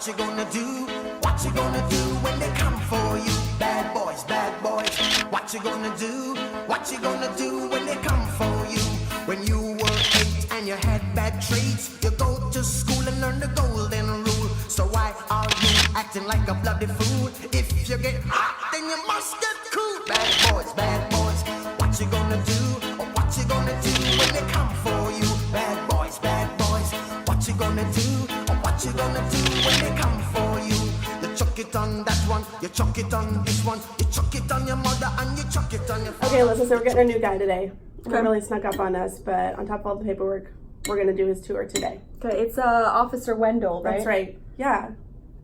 What you gonna do? What you gonna do when they come for you? Bad boys, bad boys. What you gonna do? What you gonna do when they come for you? When you were 8 and you had bad traits, you go to school and learn the golden rule. So why are you acting like a bloody fool? If you get hot, then you must get cool. Bad boys, bad boys. What you gonna do? Or what you gonna do when they come for you? Bad boys, bad boys. What you gonna do? Or what you gonna do when they come for you? You chuck it on that one, you chuck it on this one, you chuck it on your mother and you chuck it on your father. Okay, listen, so we're getting a new guy today. He really snuck up on us, but on top of all the paperwork, we're going to do his tour today. Okay, it's Officer Wendell, right? That's right. Yeah.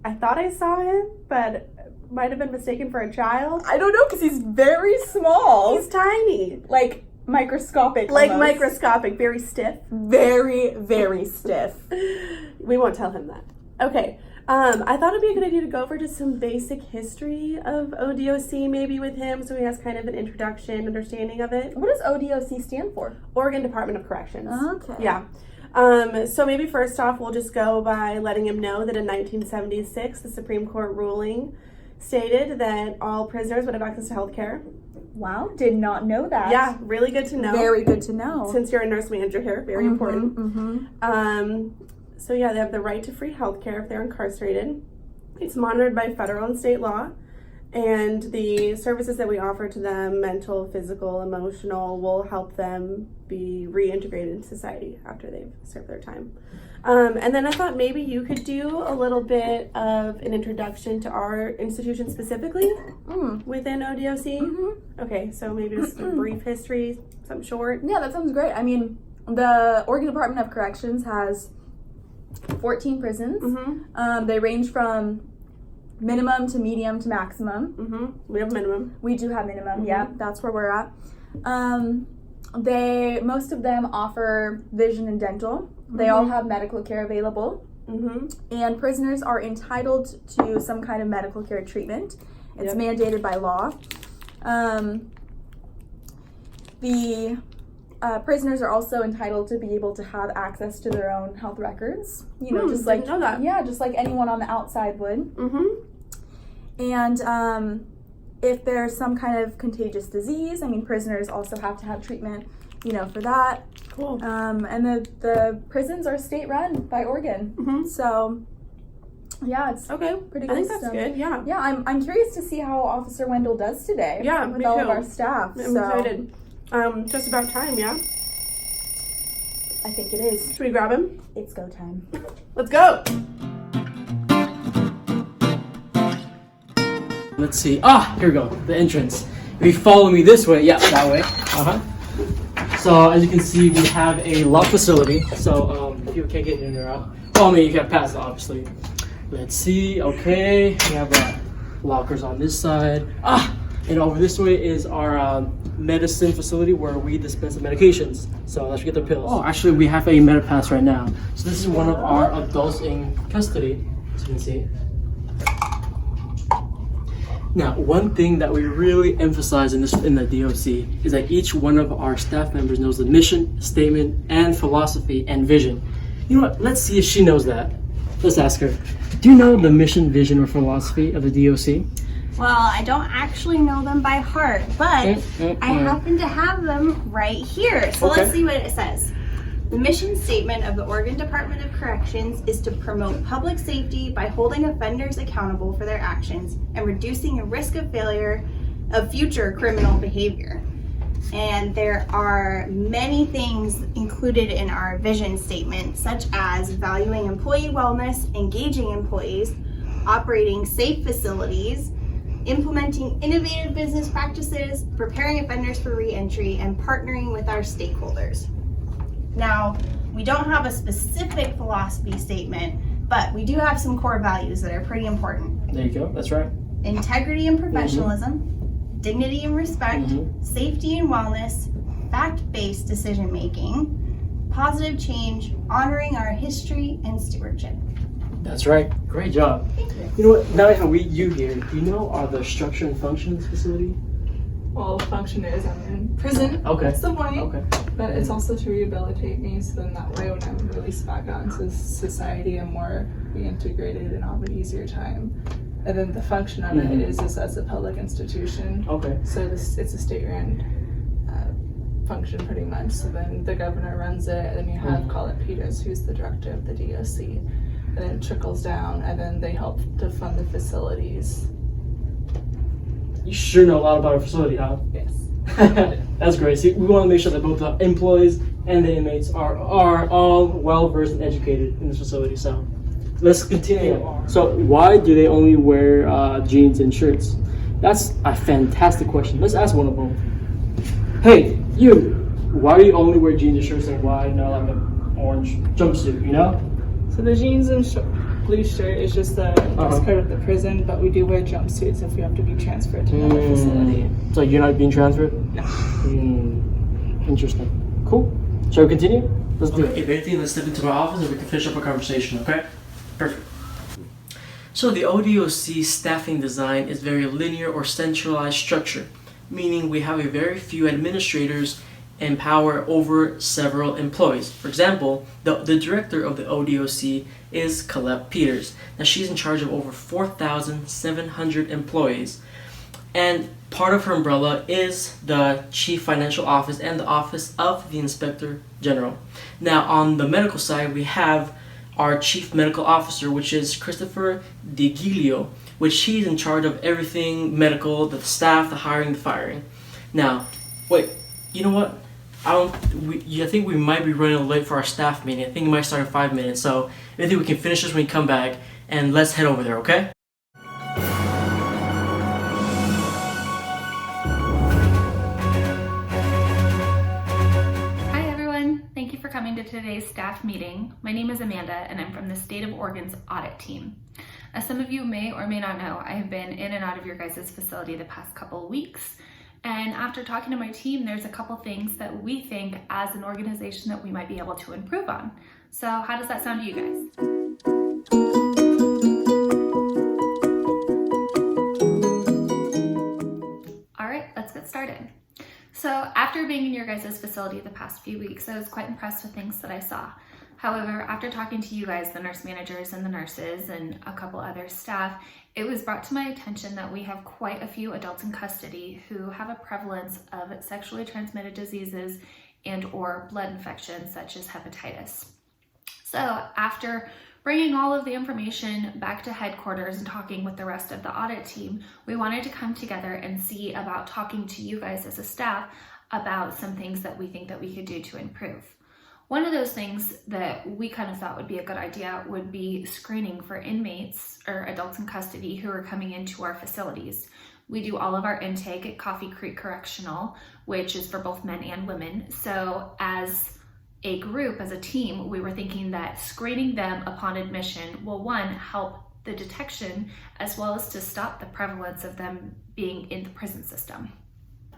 I thought I saw him, but might have been mistaken for a child. I don't know, because he's very small. He's tiny. Like microscopic. Like almost. microscopic, very stiff. Very, very stiff. We won't tell him that. Okay. I thought it'd be a good idea to go over just some basic history of ODOC maybe with him, so he has kind of an introduction, understanding of it. What does ODOC stand for? Oregon Department of Corrections. Okay. Yeah. So maybe first off, we'll just go by letting him know that in 1976, the Supreme Court ruling stated that all prisoners would have access to health care. Wow, did not know that. Yeah, really good to know. Very good to know. Since you're a nurse manager here, very important. So yeah, they have the right to free health care if they're incarcerated. It's monitored by federal and state law. And the services that we offer to them, mental, physical, emotional, will help them be reintegrated into society after they've served their time. And then I thought maybe you could do a little bit of an introduction to our institution specifically within ODOC. Okay, so maybe just a brief history, something short. Yeah, that sounds great. I mean, the Oregon Department of Corrections has 14 prisons. They range from minimum to medium to maximum. We have minimum. We do have minimum, yeah, that's where we're at. Most of them offer vision and dental. They all have medical care available. And prisoners are entitled to some kind of medical care treatment. It's mandated by law. The prisoners are also entitled to be able to have access to their own health records. You know, just like know that. Yeah, just like anyone on the outside would. And if there's some kind of contagious disease, I mean, prisoners also have to have treatment, you know, for that. Cool. And the prisons are state run by Oregon. So yeah, it's pretty good. I think that's good. Yeah. Yeah, I'm curious to see how Officer Wendell does today. Yeah, with me all too. of our staff. I'm excited. Just about time, yeah? I think it is. Should we grab him? It's go time. Let's go! Let's see. Here we go. The entrance. If you follow me this way, yeah, that way. So as you can see, we have a lock facility. So people can't get in or out. Well, I mean, you can pass it, obviously. Let's see. Okay, we have lockers on this side. And over this way is our medicine facility where we dispense the medications. So let's get the pills. Oh, actually, we have a MediPass right now. So this is one of our adults in custody, as you can see. Now, one thing that we really emphasize in the DOC is that each one of our staff members knows the mission, statement, and philosophy and vision. You know what? Let's see if she knows that. Let's ask her. Do you know the mission, vision, or philosophy of the DOC? Well, I don't actually know them by heart, but I happen to have them right here. So let's see what it says. The mission statement of the Oregon Department of Corrections is to promote public safety by holding offenders accountable for their actions and reducing the risk of failure of future criminal behavior. And there are many things included in our vision statement, such as valuing employee wellness, engaging employees, operating safe facilities, implementing innovative business practices, preparing offenders for re-entry, and partnering with our stakeholders. Now, we don't have a specific philosophy statement, but we do have some core values that are pretty important. There you go, that's right. Integrity and professionalism, dignity and respect, safety and wellness, fact-based decision-making, positive change, honoring our history, and stewardship. That's right. Great job. Thank you. You know what? Now that we you here, do you know the structure and function of this facility? Well, the function is I'm in prison. Okay. That's the point. Okay. But it's also to rehabilitate me, so then that way when I'm released back out into society, I'm more reintegrated and I'll have an easier time. And then the function of it is as a public institution. Okay. So it's a state-run function pretty much. So then the governor runs it, and then you have Colin Peters, who's the director of the DOC. And then it trickles down, and then they help to fund the facilities. You sure know a lot about our facility, huh? Yes. That's great. See, we want to make sure that both the employees and the inmates are all well versed and educated in this facility. So let's continue. So why do they only wear jeans and shirts? That's a fantastic question. Let's ask one of them. Hey, you. Why do you only wear jeans and shirts and why not like an orange jumpsuit? You know? So the jeans and blue shirt is just the dress code of the prison, but we do wear jumpsuits if we have to be transferred to another facility. So you're not being transferred? No. Interesting. Cool. Shall we continue? Let's do it. If anything, let's step into my office and we can finish up our conversation, okay? Perfect. So the ODOC staffing design is very linear or centralized structure, meaning we have a very few administrators and power over several employees. For example, the director of the ODOC is Colette Peters. Now she's in charge of over 4,700 employees. And part of her umbrella is the Chief Financial Office and the Office of the Inspector General. Now on the medical side, we have our Chief Medical Officer, which is Christopher DiGilio, which he's in charge of everything medical, the staff, the hiring, the firing. Now, wait, you know what? I think we might be running late for our staff meeting. I think it might start in 5 minutes. So I think we can finish this when we come back, and let's head over there, okay? Hi everyone, thank you for coming to today's staff meeting. My name is Amanda and I'm from the State of Oregon's Audit team. As some of you may or may not know, I have been in and out of your guys' facility the past couple of weeks. And after talking to my team, there's a couple things that we think as an organization that we might be able to improve on. So how does that sound to you guys? All right, let's get started. So after being in your guys' facility the past few weeks, I was quite impressed with things that I saw. However, after talking to you guys, the nurse managers and the nurses and a couple other staff, it was brought to my attention that we have quite a few adults in custody who have a prevalence of sexually transmitted diseases and or blood infections such as hepatitis. So after bringing all of the information back to headquarters and talking with the rest of the audit team, we wanted to come together and see about talking to you guys as a staff about some things that we think that we could do to improve. One of those things that we kind of thought would be a good idea would be screening for inmates or adults in custody who are coming into our facilities. We do all of our intake at Coffee Creek Correctional, which is for both men and women. So as a group, as a team, we were thinking that screening them upon admission will, one, help the detection as well as to stop the prevalence of them being in the prison system.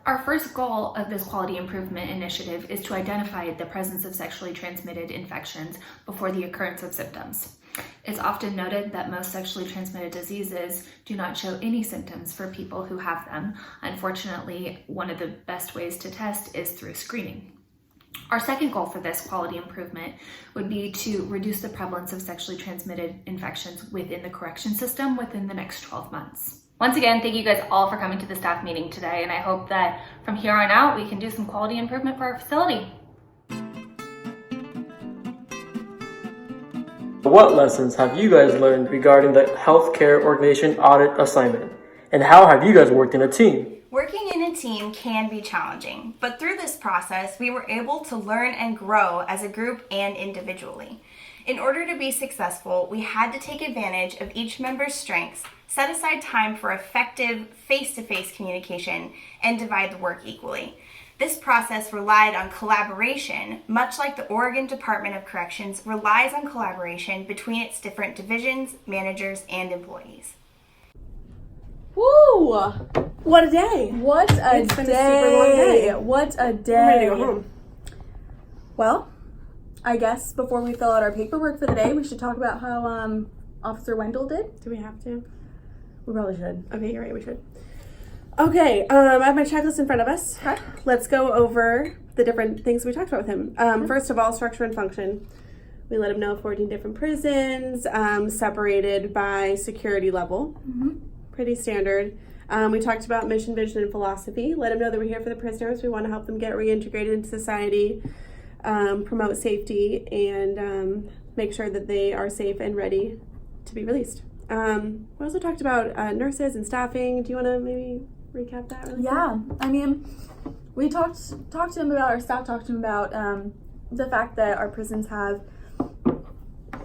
Our first goal of this quality improvement initiative is to identify the presence of sexually transmitted infections before the occurrence of symptoms. It's often noted that most sexually transmitted diseases do not show any symptoms for people who have them. Unfortunately, one of the best ways to test is through screening. Our second goal for this quality improvement would be to reduce the prevalence of sexually transmitted infections within the correction system within the next 12 months. Once again, thank you guys all for coming to the staff meeting today, and I hope that from here on out we can do some quality improvement for our facility. What lessons have you guys learned regarding the healthcare organization audit assignment? And how have you guys worked in a team? Working in a team can be challenging, but through this process, we were able to learn and grow as a group and individually. In order to be successful, we had to take advantage of each member's strengths, set aside time for effective face-to-face communication, and divide the work equally. This process relied on collaboration, much like the Oregon Department of Corrections relies on collaboration between its different divisions, managers, and employees. Woo! What a day! What a It's been day! a super long day. What a day! I'm ready to go home. Well, I guess before we fill out our paperwork for the day, we should talk about how Officer Wendell did. Do we have to? We probably should. Okay, you're right, we should. Okay, I have my checklist in front of us. Okay. Let's go over the different things we talked about with him. First of all, structure and function. We let him know 14 different prisons, separated by security level. Pretty standard. We talked about mission, vision, and philosophy. Let him know that we're here for the prisoners. We want to help them get reintegrated into society, promote safety, and make sure that they are safe and ready to be released. We also talked about nurses and staffing. Do you want to maybe recap that really quick? Yeah, I mean, we talked to him about, our staff talked to him about the fact that our prisons have,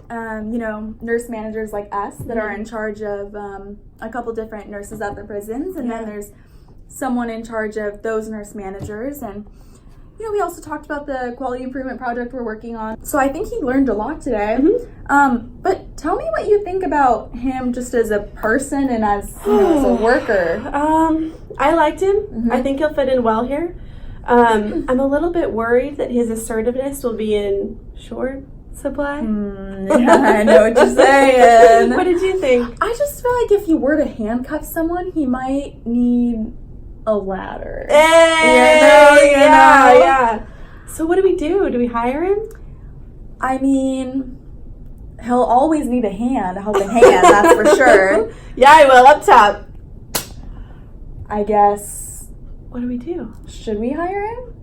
nurse managers like us that are in charge of a couple different nurses at the prisons, and then there's someone in charge of those nurse managers. And we also talked about the quality improvement project we're working on. So I think he learned a lot today. But tell me what you think about him just as a person and as as a worker. I liked him. I think he'll fit in well here. I'm a little bit worried that his assertiveness will be in short supply. I know what you're saying. What did you think? I just feel like if you were to handcuff someone, he might need a ladder. Yeah. So what do we do? Do we hire him? I mean, he'll always need a helping hand, that's for sure. Yeah, I will, up top. I guess, What do we do? should we hire him?